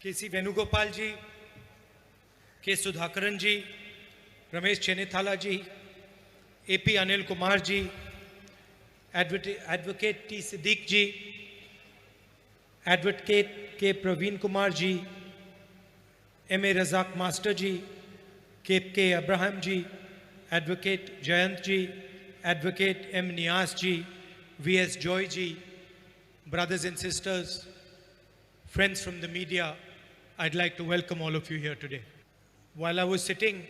K.C. Venugopal ji, K. Sudhakaran ji, Ramesh Chenithala ji, A.P. Anil Kumar ji, Advocate T. Siddiq ji, Advocate K. Praveen Kumar ji, M.A. Razak Master ji, K. Abraham ji, Advocate Jayant ji, Advocate M. Nias ji, V.S. Joy ji, brothers and sisters, friends from the media, I'd like to welcome all of you here today. While I was sitting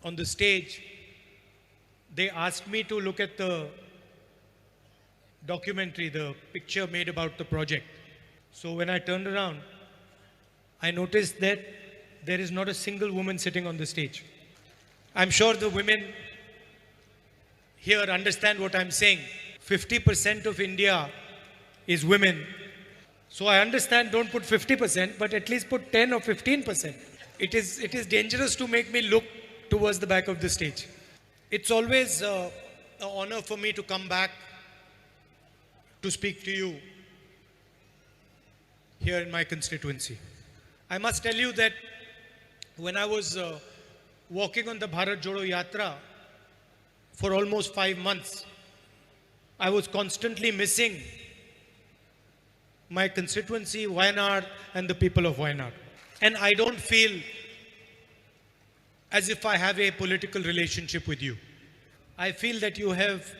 on the stage, they asked me to look at the documentary, the picture made about the project. So when I turned around, I noticed that there is not a single woman sitting on the stage. I'm sure the women here understand what I'm saying. 50% of India is women. So I understand, don't put 50%, but at least put 10 or 15%. It is dangerous to make me look towards the back of the stage. It's always an honor for me to come back to speak to you here in my constituency. I must tell you that when I was walking on the Bharat Jodo Yatra for almost 5 months, I was constantly missing my constituency, Wayanad, and the people of Wayanad. And I don't feel as if I have a political relationship with you. I feel that you have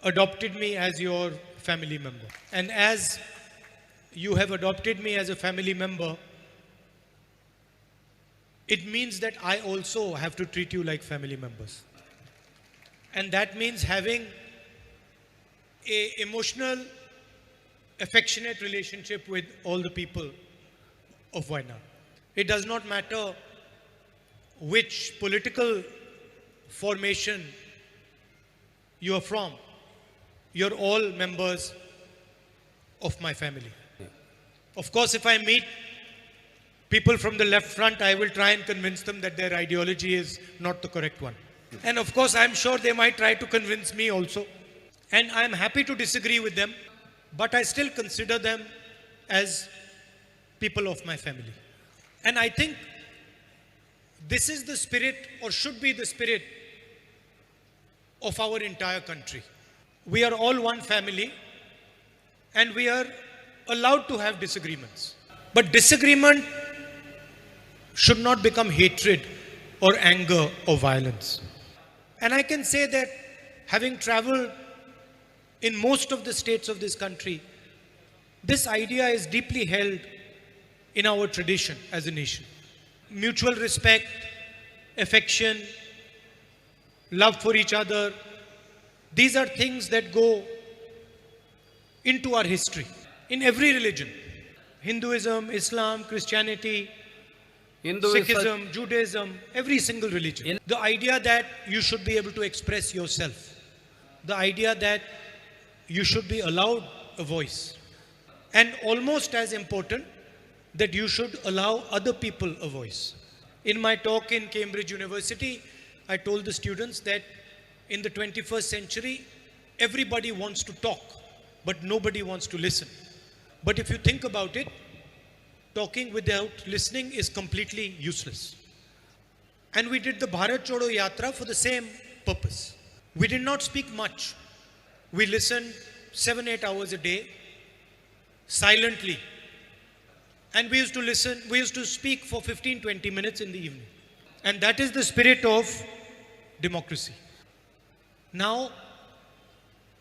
adopted me as your family member. And as you have adopted me as a family member, it means that I also have to treat you like family members. And that means having an emotional, affectionate relationship with all the people of Wayanad. It does not matter which political formation you are from. You're all members of my family. Of course, if I meet people from the left front, I will try and convince them that their ideology is not the correct one. And of course, I'm sure they might try to convince me also. And I'm happy to disagree with them, but I still consider them as people of my family. And I think this is the spirit, or should be the spirit, of our entire country. We are all one family, and we are allowed to have disagreements. But disagreement should not become hatred or anger or violence. And I can say that having traveled in most of the states of this country, this idea is deeply held in our tradition as a nation. Mutual respect, affection, love for each other, these are things that go into our history in every religion. Hinduism, Islam, Christianity, Sikhism, Judaism, every single religion. The idea that you should be able to express yourself. The idea that you should be allowed a voice. And almost as important, that you should allow other people a voice. In my talk in Cambridge University, I told the students that in the 21st century, everybody wants to talk, but nobody wants to listen. But if you think about it, talking without listening is completely useless. And we did the Bharat Jodo Yatra for the same purpose. We did not speak much. We listened 7-8 hours a day, silently. And we used to listen, we used to speak for 15-20 minutes in the evening. And that is the spirit of democracy. Now,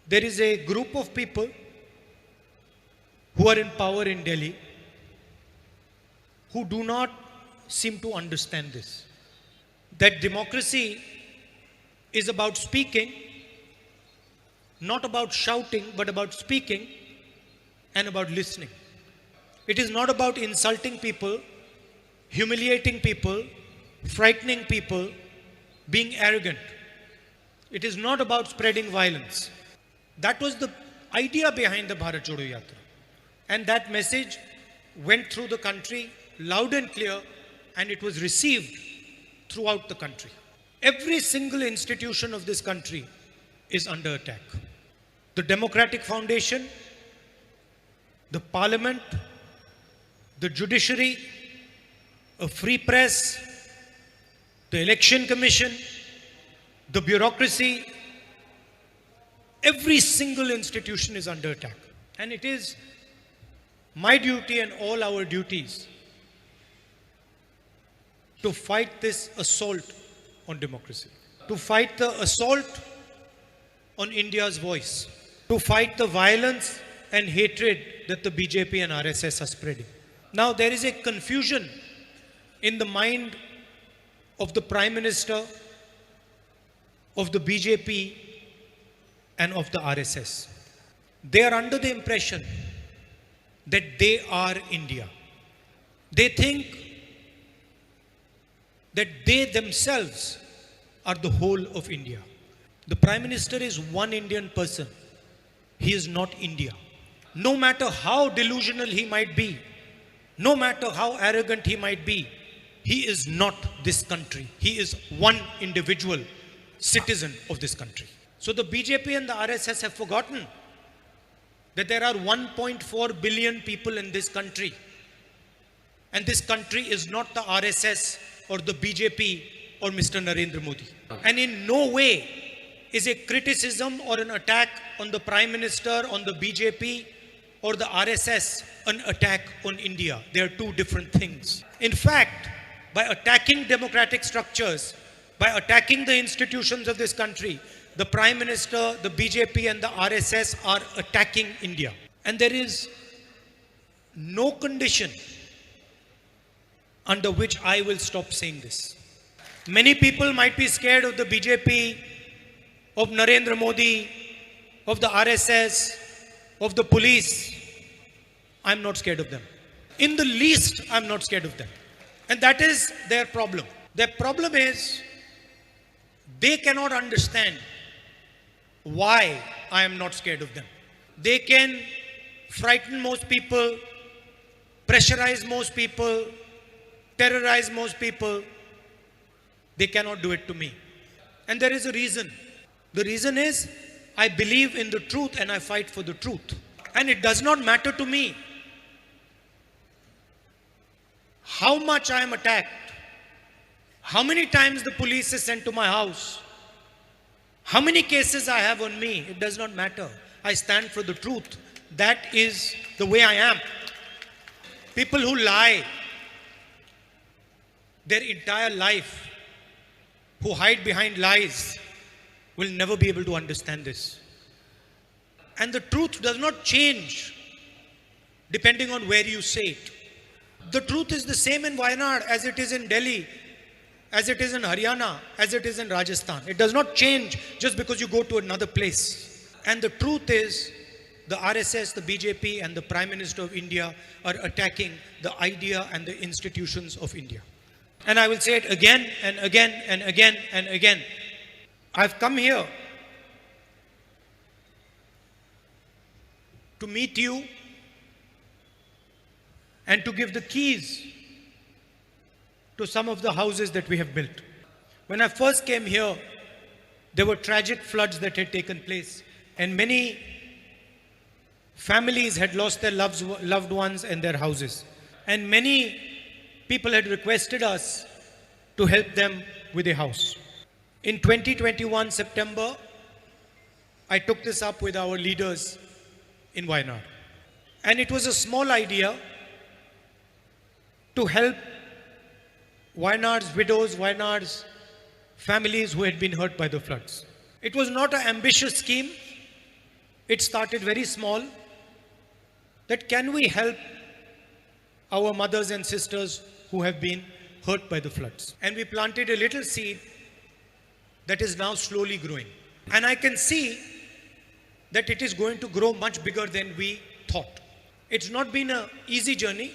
there is a group of people who are in power in Delhi who do not seem to understand this. That democracy is about speaking, not about shouting, but about speaking and about listening. It is not about insulting people, humiliating people, frightening people, being arrogant. It is not about spreading violence. That was the idea behind the Bharat Jodo Yatra. And that message went through the country loud and clear, and it was received throughout the country. Every single institution of this country is under attack. The democratic foundation, the parliament, the judiciary, a free press, the election commission, the bureaucracy, every single institution is under attack. And it is my duty and all our duties to fight this assault on democracy, to fight the assault on India's voice, to fight the violence and hatred that the BJP and RSS are spreading. Now, there is a confusion in the mind of the Prime Minister, of the BJP, and of the RSS. They are under the impression that they are India. They think that they themselves are the whole of India. The Prime Minister is one Indian person. He is not India. No matter how delusional he might be, no matter how arrogant he might be, he is not this country. He is one individual citizen of this country. So the BJP and the RSS have forgotten that there are 1.4 billion people in this country. And this country is not the RSS or the BJP or Mr. Narendra Modi. And in no way is a criticism or an attack on the Prime Minister, on the BJP or the RSS an attack on India. They are two different things. In fact, by attacking democratic structures, by attacking the institutions of this country, the Prime Minister, the BJP and the RSS are attacking India. And there is no condition under which I will stop saying this. Many people might be scared of the BJP, of Narendra Modi, of the RSS, of the police. I'm not scared of them. In the least, I'm not scared of them. And that is their problem. Their problem is they cannot understand why I am not scared of them. They can frighten most people, pressurize most people, terrorize most people. They cannot do it to me. And there is a reason. The reason is I believe in the truth and I fight for the truth. And it does not matter to me how much I am attacked, how many times the police is sent to my house, how many cases I have on me. It does not matter. I stand for the truth. That is the way I am. People who lie their entire life, who hide behind lies, will never be able to understand this. And the truth does not change depending on where you say it. The truth is the same in Wayanad as it is in Delhi, as it is in Haryana, as it is in Rajasthan. It does not change just because you go to another place. And the truth is the RSS, the BJP and the Prime Minister of India are attacking the idea and the institutions of India. And I will say it again and again and again and again. I've come here to meet you and to give the keys to some of the houses that we have built. When I first came here, there were tragic floods that had taken place, and many families had lost their loved ones and their houses. And many people had requested us to help them with a house. In 2021 September, I took this up with our leaders in Wayanad. And it was a small idea to help Wayanad's widows, Wayanad's families who had been hurt by the floods. It was not an ambitious scheme. It started very small. That can we help our mothers and sisters who have been hurt by the floods? And we planted a little seed that is now slowly growing. And I can see that it is going to grow much bigger than we thought. It's not been an easy journey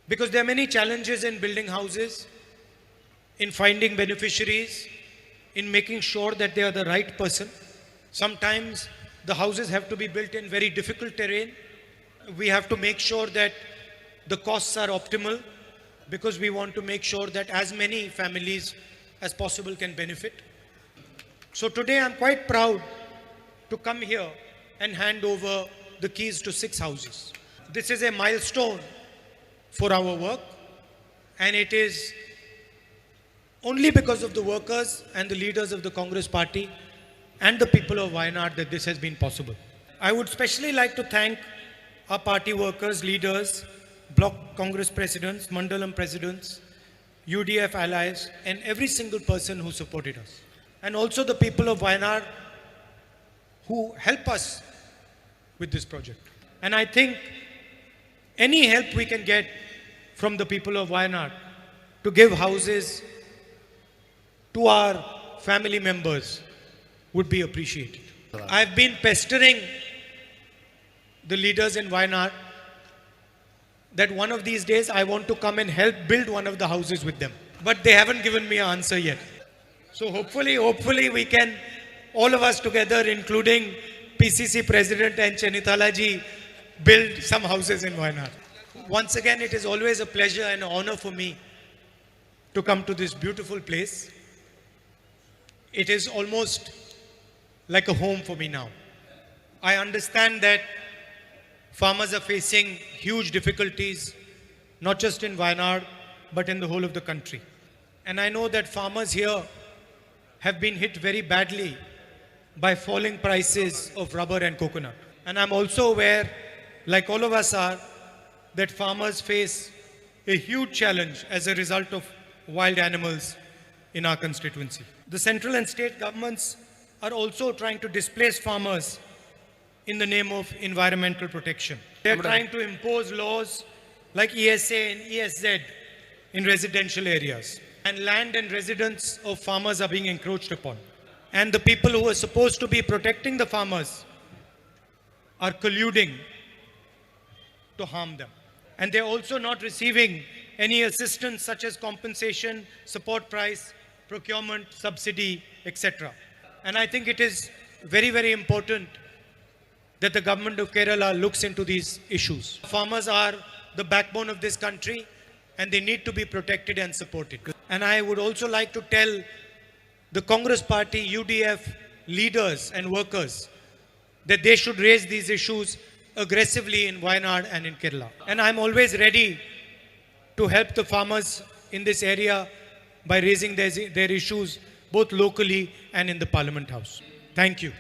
because there are many challenges in building houses, in finding beneficiaries, in making sure that they are the right person. Sometimes the houses have to be built in very difficult terrain. We have to make sure that the costs are optimal because we want to make sure that as many families as possible can benefit. So today I'm quite proud to come here and hand over the keys to 6 houses. This is a milestone for our work, and it is only because of the workers and the leaders of the Congress party and the people of Wayanad that this has been possible. I would especially like to thank our party workers, leaders, block Congress presidents, Mandalam presidents, UDF allies, and every single person who supported us. And also the people of Wayanad who help us with this project. And I think any help we can get from the people of Wayanad to give houses to our family members would be appreciated. I've been pestering the leaders in Wayanad that one of these days I want to come and help build one of the houses with them. But they haven't given me an answer yet. So hopefully we can, all of us together, including PCC President and Chenithala ji, build some houses in Wayanad. Once again, it is always a pleasure and an honor for me to come to this beautiful place. It is almost like a home for me now. I understand that farmers are facing huge difficulties, not just in Wayanad, but in the whole of the country. And I know that farmers here have been hit very badly by falling prices of rubber and coconut. And I'm also aware, like all of us are, that farmers face a huge challenge as a result of wild animals in our constituency. The central and state governments are also trying to displace farmers in the name of environmental protection. They're trying to impose laws like ESA and ESZ in residential areas. And land and residence of farmers are being encroached upon. And the people who are supposed to be protecting the farmers are colluding to harm them. And they're also not receiving any assistance such as compensation, support price, procurement, subsidy, etc. And I think it is very, very important that the government of Kerala looks into these issues. Farmers are the backbone of this country and they need to be protected and supported. And I would also like to tell the Congress party, UDF leaders and workers that they should raise these issues aggressively in Wayanad and in Kerala. And I'm always ready to help the farmers in this area by raising their issues both locally and in the Parliament House. Thank you.